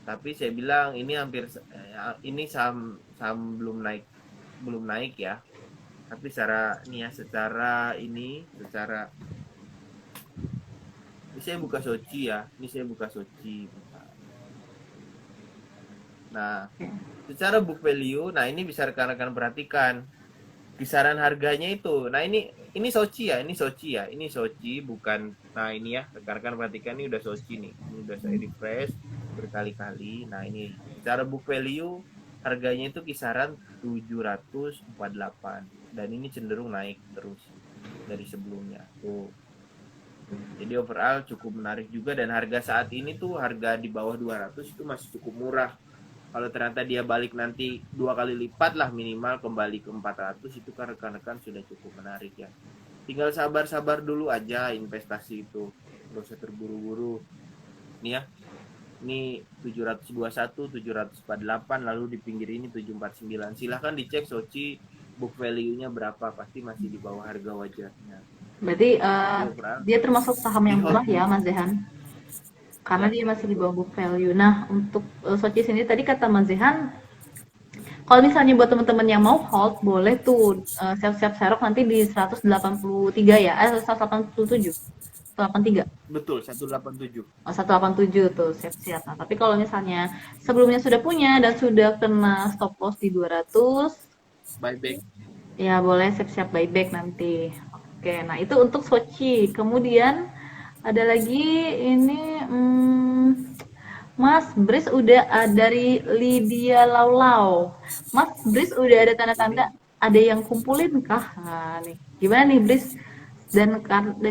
Tapi saya bilang ini hampir ini saham saham belum naik ya. Tapi secara ini ya secara ini saya buka Soci ya. Ini saya buka Soci. Nah, Oke. secara book value, nah ini bisa rekan-rekan perhatikan kisaran harganya itu. Nah, ini Soci ya, ini Soci bukan. Nah, ini ya, rekan-rekan perhatikan ini udah Soci nih. Ini udah saya refresh berkali-kali. Nah, ini secara book value harganya itu kisaran 748 dan ini cenderung naik terus dari sebelumnya. Tuh. Jadi overall cukup menarik juga dan harga saat ini tuh harga di bawah 200 itu masih cukup murah. Kalau ternyata dia balik nanti 2 kali lipat lah minimal kembali ke 400 itu kan rekan-rekan sudah cukup menarik ya. Tinggal sabar-sabar dulu aja investasi itu. Gak usah terburu-buru. Nih ya. Ini 721, 748, lalu di pinggir ini 749. Silahkan dicek Soci book value-nya berapa, pasti masih di bawah harga wajarnya. Berarti Jadi overall dia termasuk saham di yang hold. murah ya, Mas Zehan? Karena Ya, dia masih di betul. bawah book value. Nah, untuk Soci sendiri tadi kata Mas Zehan, kalau misalnya buat teman-teman yang mau hold, boleh tuh siap-siap serok nanti di 183 ya, 187, 183. Betul, 187. Oh, 187 tuh siap-siap. Nah, tapi kalau misalnya sebelumnya sudah punya dan sudah kena stop loss di 200, Buyback. ya boleh siap-siap buyback nanti. Oke, nah itu untuk Sochi. Kemudian ada lagi ini Mas Bris udah dari Lydia Laulau. Mas Bris udah ada tanda-tanda Ini ada yang kumpulin kah? Nah, nih. Gimana nih Bris? Dan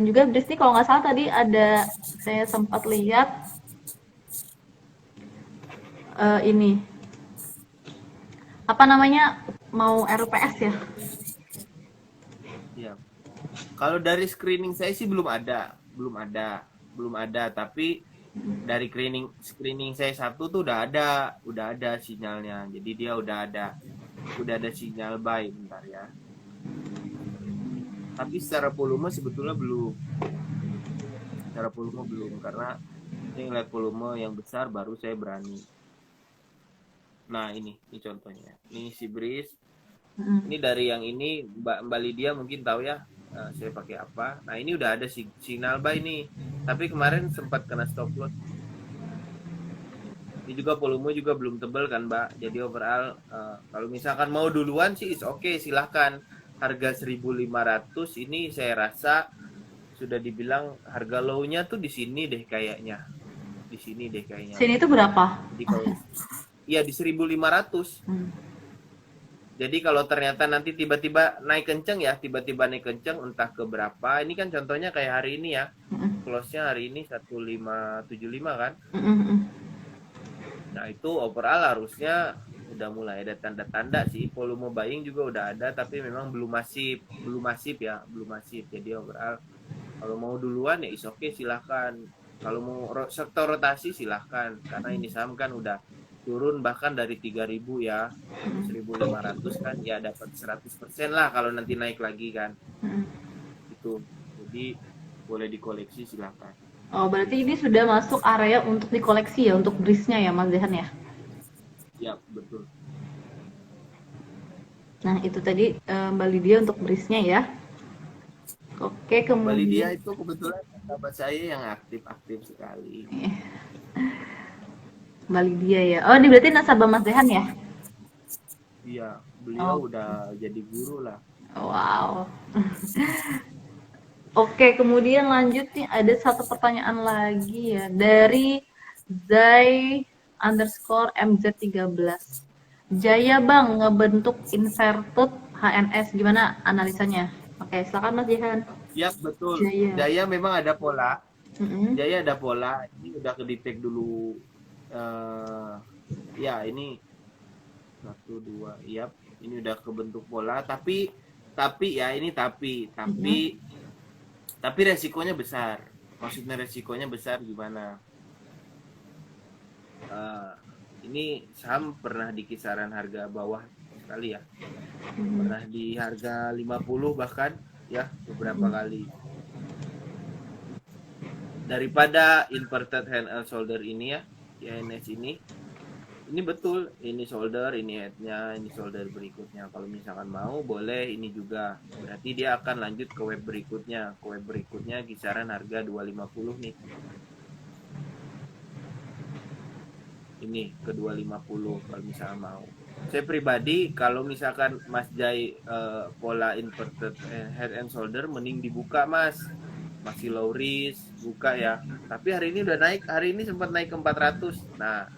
juga Bris nih kalau nggak salah tadi ada saya sempat lihat ini apa namanya mau RPS ya? ya. Kalau dari screening saya sih belum ada. Tapi dari screening saya satu tuh udah ada sinyalnya. Jadi dia udah ada sinyal buy, bentar ya. Tapi secara volume sebetulnya belum karena saya ngeliat volume yang besar baru saya berani. Nah, ini contohnya. Ini si Breeze. Ini dari yang ini Mbak Lydia mungkin tahu ya, saya pakai apa. Nah, ini udah ada signal buy nih. Tapi kemarin sempat kena stop loss. Ini juga volume juga belum tebal kan, Mbak. Jadi overall kalau misalkan mau duluan sih is oke, silahkan. Harga 1.500 ini saya rasa sudah dibilang harga low-nya tuh di sini deh kayaknya. Di sini deh kayaknya, Sini Mbak. itu berapa? Jadi kalau iya di 1.500. Hmm. Jadi kalau ternyata nanti tiba-tiba naik kenceng ya, tiba-tiba naik kenceng entah ke berapa. Ini kan contohnya kayak hari ini ya. Mm-mm. Close-nya hari ini 1575 kan. Mm-mm. Nah, itu overall harusnya udah mulai ada tanda-tanda sih. Volume buying juga udah ada tapi memang belum masif ya, belum masif. Jadi overall kalau mau duluan ya is oke, silahkan. Kalau mau sektor rotasi silahkan karena ini saham kan udah turun bahkan dari 3.000 ya ke 1.500 kan, ya dapat 100% lah kalau nanti naik lagi kan Mm-mm. itu. Jadi boleh dikoleksi silahkan. Oh, berarti ini sudah masuk area untuk dikoleksi ya, untuk brisnya ya, Mas Dehan ya? Ya, betul. Nah, itu tadi Mbak Lydia untuk brisnya ya. Oke, Mbak Lydia kemudian itu kebetulan sahabat saya yang aktif-aktif sekali. Mbak Lydia ya. Oh, ini berarti nasabah Mas Dehan ya? Iya, beliau Oh, udah jadi guru lah. wow. Oke, kemudian lanjut nih ada satu pertanyaan lagi ya dari Zai underscore MZ13. Jaya Bang ngebentuk inverted HNS gimana analisanya? Oke, silakan Mas Jihan. Ya, betul. Jaya. Jaya memang ada pola. Mm-mm. Jaya ada pola. Ini udah kedetek dulu. Ya, ini satu dua. Yap, ini udah kebentuk pola. Tapi ya ini Mm-mm. tapi resikonya besar. Maksudnya resikonya besar gimana? Eh, ini saham pernah di kisaran harga bawah sekali ya. Mm-mm. Pernah di harga 50 bahkan ya beberapa kali. Daripada inverted hand and shoulder ini ya, INS ini betul, ini shoulder, ini headnya, ini shoulder berikutnya. Kalau misalkan mau boleh ini juga. Berarti dia akan lanjut ke web berikutnya. Ke web berikutnya kisaran harga 250 nih. Ini ke 250 kalau misalkan mau. Saya pribadi kalau misalkan Mas Jai pola inverted head and shoulder mending dibuka Mas. Masih low risk, buka ya. Tapi hari ini udah naik, hari ini sempat naik ke 400. Nah,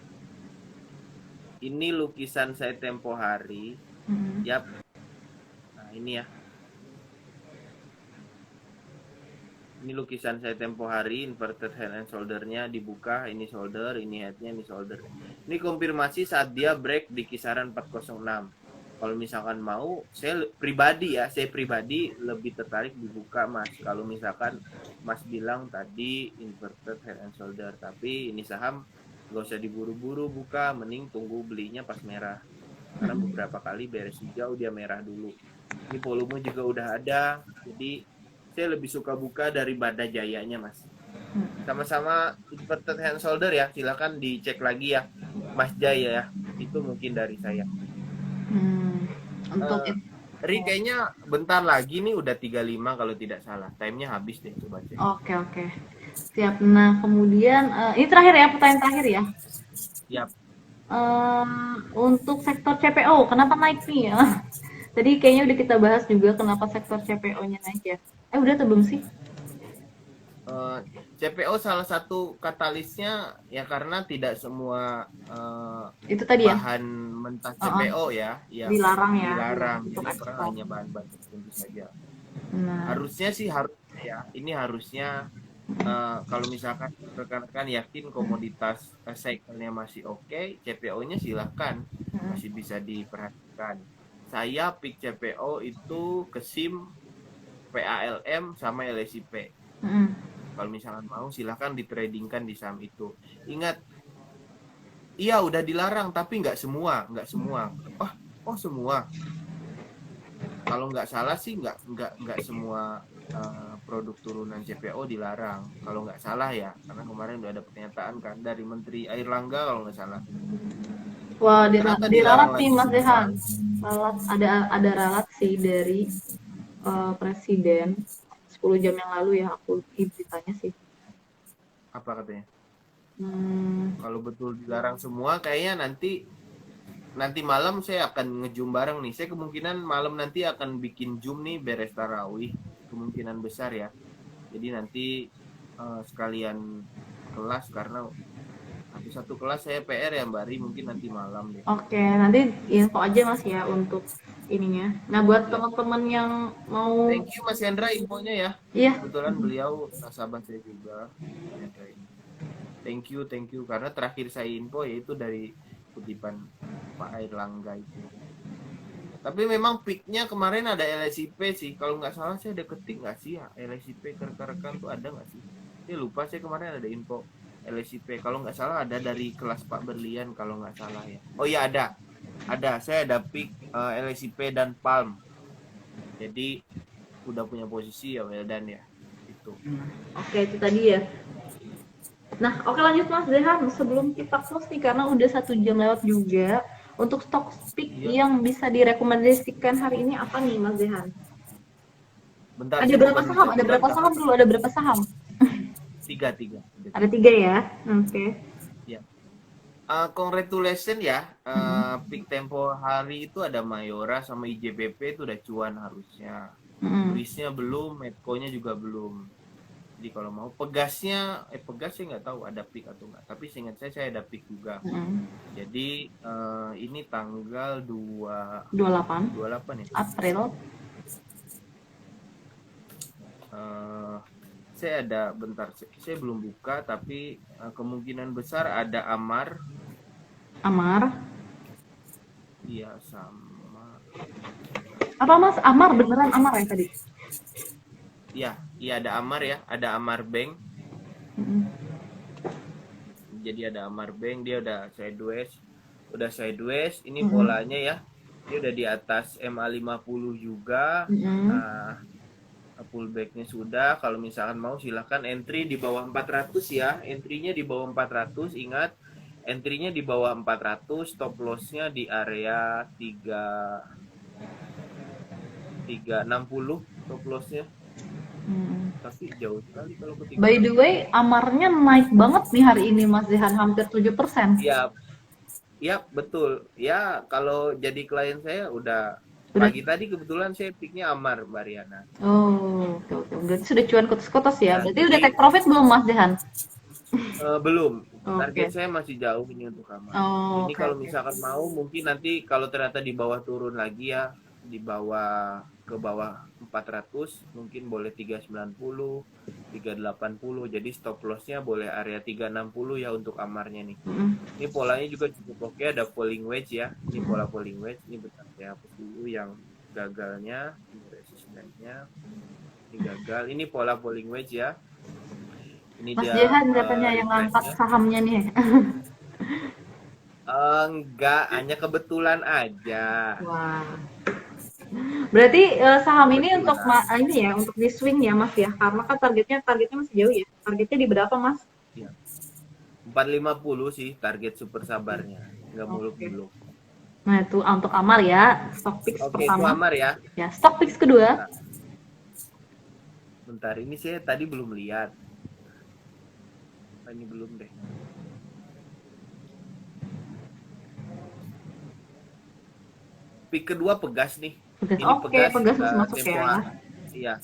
ini lukisan saya tempo hari. Mm-mm. Yap. Nah, ini ya. Ini lukisan saya tempo hari, inverted head and shoulder-nya dibuka, ini shoulder, ini head-nya, ini shoulder. Ini konfirmasi saat dia break di kisaran 406. Kalau misalkan mau, saya pribadi lebih tertarik dibuka Mas. Kalau misalkan Mas bilang tadi inverted head and shoulder, tapi ini saham Nggak usah diburu-buru buka, mending tunggu belinya pas merah. Karena beberapa kali beres hijau dia merah dulu. Ini volume juga udah ada, jadi saya lebih suka buka daripada Jayanya, Mas. Sama-sama inverted hand shoulder ya, silakan dicek lagi ya, Mas Jaya ya. Itu mungkin dari saya. Hmm, untuk Eh, itu. Ri kayaknya bentar lagi nih udah 35 kalau tidak salah. Time-nya habis deh, coba cek. Oke, oke. Siap. Nah, kemudian ini terakhir ya, pertanyaan terakhir ya. Siap. Untuk sektor CPO, kenapa naik nih? Tadi kayaknya udah kita bahas juga kenapa sektor CPO-nya naik ya. Udah atau belum sih? Eh, CPO salah satu katalisnya ya karena tidak semua Itu tadi ya. bahan mentah Heeh, CPO ya yang dilarang ya, dilarang. untuk Jadi orang ekspor. hanya bahan-bahan tertentu saja. Nah, Harusnya sih harusnya ya. Ini harusnya kalau misalkan rekan-rekan yakin komoditas cycle-nya masih oke, CPO-nya silahkan masih bisa diperhatikan. Saya pick CPO itu ke SIM, PALM sama LSIP. Kalau misalkan mau silahkan ditradingkan di saham itu. Ingat, iya udah dilarang tapi nggak semua. Oh, oh semua. Kalau nggak salah sih nggak semua produk turunan CPO dilarang. Kalau nggak salah ya, karena kemarin udah ada pernyataan kan dari Menteri Airlangga kalau nggak salah. wah, Ternyata dilarang diralat nih lagi Mas semua. Dehan. Ralat, ada ralat sih dari Presiden 10 jam yang lalu ya, aku beritanya sih. Apa katanya? Hmm, Kalau betul dilarang semua, kayaknya nanti nanti malam saya akan ngejum bareng nih. Saya kemungkinan malam nanti akan bikin zoom nih beres tarawih, kemungkinan besar ya. Jadi nanti sekalian kelas karena satu-satu kelas saya PR ya Mbak Ri mungkin nanti malam deh. oke, nanti info aja Mas ya untuk ininya. Nah, buat Ya. teman-teman yang mau, Thank you Mas Hendra infonya ya. iya, Kebetulan beliau nasabah saya juga. Mas Hendra ini. Thank you karena terakhir saya info yaitu dari kutipan Pak Airlangga itu. Tapi memang peaknya kemarin ada LSIP sih. Kalau nggak salah saya ada ketik nggak sih ya LSIP ke rekan-rekan tuh ada nggak sih? Saya lupa saya kemarin ada info LSIP. Kalau nggak salah ada dari kelas Pak Berlian kalau nggak salah ya. Oh iya ada. Ada. Saya ada peak LSIP dan Palm. Jadi udah punya posisi ya Weldan ya. Itu. oke itu tadi ya. Nah, oke lanjut Mas Dehan. Sebelum kita close nih, karena udah 1 jam lewat juga. Untuk stock pick Iya. yang bisa direkomendasikan hari ini apa nih Mas Dehan? Bentar Ada saya berapa buka dulu saham? Ada catatan berapa saham kakak. dulu? Ada berapa saham? Tiga tiga. Ada 3 ya? Oke. Ya. Congratulations ya. Peak tempo hari itu ada Mayora sama IJBP itu udah cuan harusnya. Brisnya belum, Medco-nya juga belum. Jadi kalau mau Pegasnya, Pegas saya nggak tahu ada peak atau nggak. Tapi seingat saya ada peak juga. Jadi ini tanggal 28 28 ya. April. Saya ada bentar, saya belum buka tapi kemungkinan besar ada Amar. Amar. Iya sama. Apa Mas? Amar beneran Amar ya tadi? Iya, iya ada Amar ya, ada Amar Bank. Jadi ada Amar Bank, dia udah sideways. Ini polanya ya. Dia udah di atas MA50 juga. Pullbacknya sudah. Kalau misalkan mau silahkan entry di bawah 400 ya. Entry-nya di bawah 400. Ingat, entry-nya di bawah 400, stop loss-nya di area 360 stop loss-nya. Tapi jauh sekali kalau ketika. By the way, Amarnya naik banget nih hari ini Mas Dehan, hampir 7%. Iya. Ya, betul. Ya, kalau jadi klien saya udah pagi tadi kebetulan saya picknya Amar, Mbak Riana. Oh, oke oke. Berarti sudah cuan kotos-kotos ya. Ya, Berarti udah jadi take profit belum Mas Dehan? belum. Oke. Target saya masih jauh ini untuk Amar. Oh, Ini oke kalau oke. misalkan mau mungkin nanti kalau ternyata di bawah turun lagi ya, di bawah ke bawah 400 mungkin boleh 390, 380. Jadi stop loss-nya boleh area 360 ya untuk Amarnya nih. Ini polanya juga cukup oke, ada falling wedge ya. Ini pola falling wedge, ini bentar saya hapus dulu yang gagalnya, ini resistennya. Ini gagal. Ini pola falling wedge ya. Ini Mas dia Dehan katanya yang ngangkat retracenya. sahamnya nih. Enggak, hanya kebetulan aja. Wah. Berarti saham ini untuk Kebetulan. ini ya, untuk di swing ya Mas ya. Karena kan targetnya masih jauh ya. Targetnya di berapa Mas? Ya. 450 sih target super sabarnya. Nggak Oke. muluk-muluk. Nah, itu untuk Amar ya, stock picks Oke, itu pertama. Amar ya. Ya, stock picks kedua. Nah, bentar, ini saya tadi belum lihat. Ini belum deh. Pick kedua Pegas nih. Pegas. Ini Oke, Pegas Pegas masih masuk tempo ya. iya.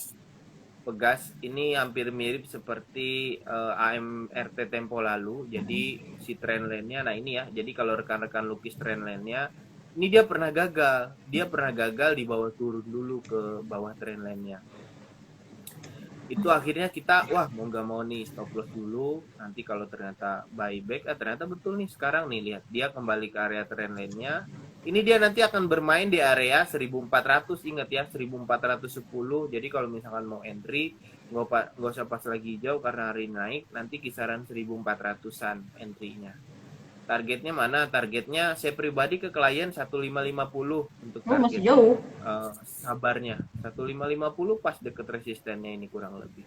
Pegas ini hampir mirip seperti AMRT tempo lalu. Jadi si trendline-nya, nah ini ya. Jadi kalau rekan-rekan lukis trendline-nya, ini dia pernah gagal. Dia pernah gagal di bawah turun dulu ke bawah trendline-nya. Itu akhirnya kita, wah mau nggak mau nih stop loss dulu. Nanti kalau ternyata buyback, ternyata betul nih sekarang nih lihat dia kembali ke area trendline-nya. Ini dia nanti akan bermain di area 1400, ingat ya 1410. Jadi kalau misalkan mau entry nggak usah pas lagi hijau karena hari naik, nanti kisaran 1400-an entry-nya. Targetnya mana? Targetnya saya pribadi ke klien 1550 untuk Oh, masih target jauh. sabarnya. 1550 pas deket resistennya ini kurang lebih.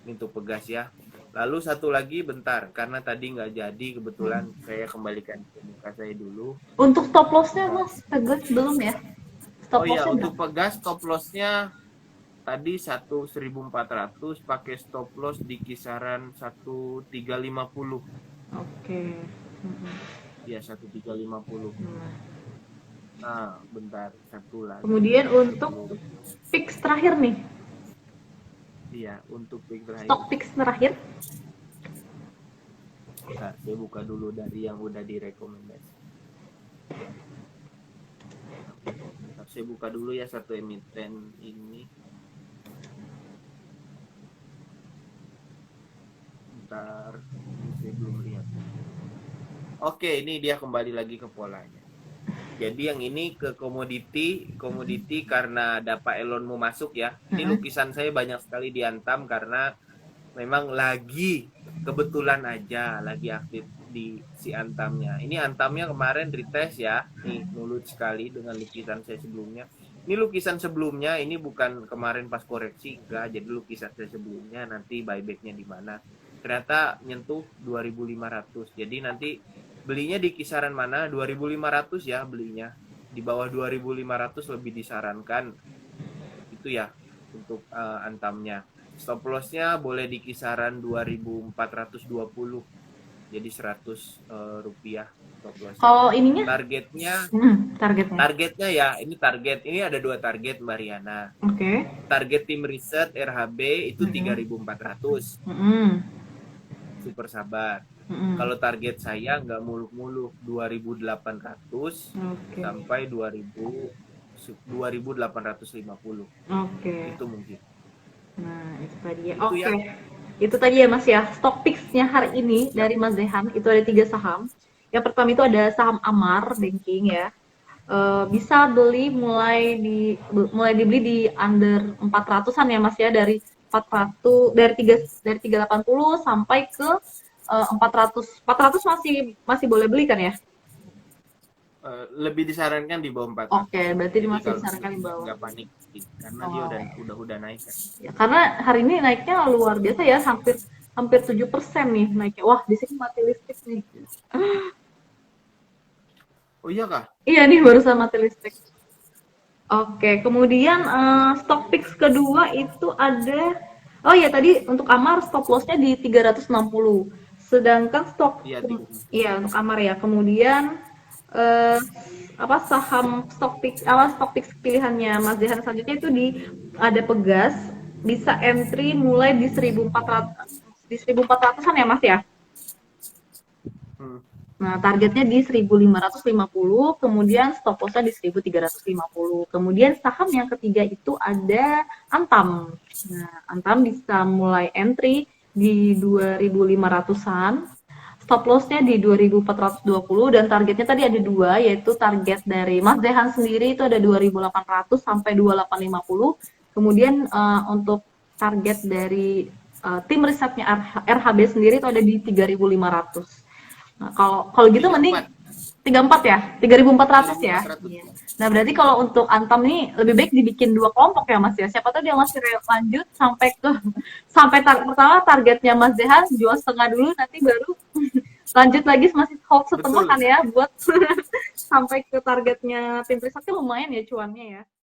Ini untuk Pegas ya. Lalu satu lagi bentar, karena tadi nggak jadi kebetulan saya kembalikan ke muka saya dulu. Untuk stop loss-nya Mas, Pegas belum ya? Oh Stop iya, loss-nya untuk berapa? Pegas stop loss-nya tadi 1400 pakai stop loss di kisaran 1350. Oke. Mm-mm. Ya 1350. Nah, Nah, bentar, satu lagi kemudian untuk sebelum picks terakhir nih, iya untuk pick terakhir. stock picks terakhir. Bentar, saya buka dulu dari yang udah direkomendasi. Bentar, saya buka dulu ya satu emiten ini. Bentar, ini saya belum lihat. Oke, ini dia kembali lagi ke polanya. Jadi yang ini ke komoditi karena ada Pak Elon mau masuk ya. Ini lukisan saya banyak sekali diantam karena memang lagi kebetulan aja lagi aktif di si antamnya. Ini antamnya kemarin retest ya. Nih mulut sekali dengan lukisan saya sebelumnya. Ini lukisan sebelumnya, ini bukan kemarin pas koreksi enggak. Jadi lukisan saya sebelumnya nanti buybacknya di mana. Ternyata nyentuh 2.500. Jadi nanti belinya di kisaran mana? 2.500 ya belinya. Di bawah 2.500 lebih disarankan. Itu ya untuk antamnya. Stop loss-nya boleh di kisaran 2.420. Jadi 100 rupiah stop loss. Kalau ininya, Targetnya targetnya. targetnya ya, ini target. Ini ada 2 target Mbak Riana. Oke. Target tim riset RHB itu Mm-mm. 3.400. Mm-mm. Super sabar. Mm-mm. Kalau target saya nggak muluk-muluk 2.800 Oke. sampai 2.850. Oke. Itu mungkin. Nah, itu tadi ya. Itu Oke. ya. Itu tadi ya Mas ya. Stock picks-nya hari ini Siap. dari Mas Dehan itu ada 3 saham. Yang pertama itu ada saham Amar Banking ya. Bisa beli mulai dibeli di under 400-an ya Mas ya, dari 400 dari 380 sampai ke 400. 400 masih masih boleh beli kan ya? Lebih disarankan di bawah 400. Oke, berarti Jadi masih kalau disarankan di bawah. nggak panik karena dia Oh, udah naik kan. ya, karena hari ini naiknya luar biasa ya, hampir hampir 7% nih naiknya. Wah, di sini mati listrik nih. Oh iya kah? Iya nih barusan mati listrik. Oke, kemudian stock picks kedua itu ada, oh ya tadi untuk Amar stop lossnya di 360. Sedangkan Iya iya untuk Amar ya. Kemudian eh, apa saham stock picks pilihannya Mas Dehan selanjutnya itu ada Pegas, bisa entry mulai di 1400, di 1400-an ya Mas ya. Hmm. Nah, targetnya di 1550, kemudian stop loss-nya di 1350. Kemudian saham yang ketiga itu ada Antam. Nah, Antam bisa mulai entry di 2500-an, stop loss-nya di 2420, dan targetnya tadi ada 2, yaitu target dari Mas Dehan sendiri itu ada 2800 sampai 2850. Kemudian untuk target dari tim risetnya RHB sendiri itu ada di 3500. Nah, kalau gitu mending 34. 34 ya, 3.400 ya. 3.400. Iya. Nah, berarti kalau untuk Antam nih lebih baik dibikin dua kelompok ya Mas ya. Siapa tahu dia masih lanjut sampai ke pertama targetnya Mas Dehan jual setengah dulu, nanti baru lanjut lagi masih hold setengah Betul. kan ya buat sampai ke targetnya tim Trisakti lumayan ya cuannya ya.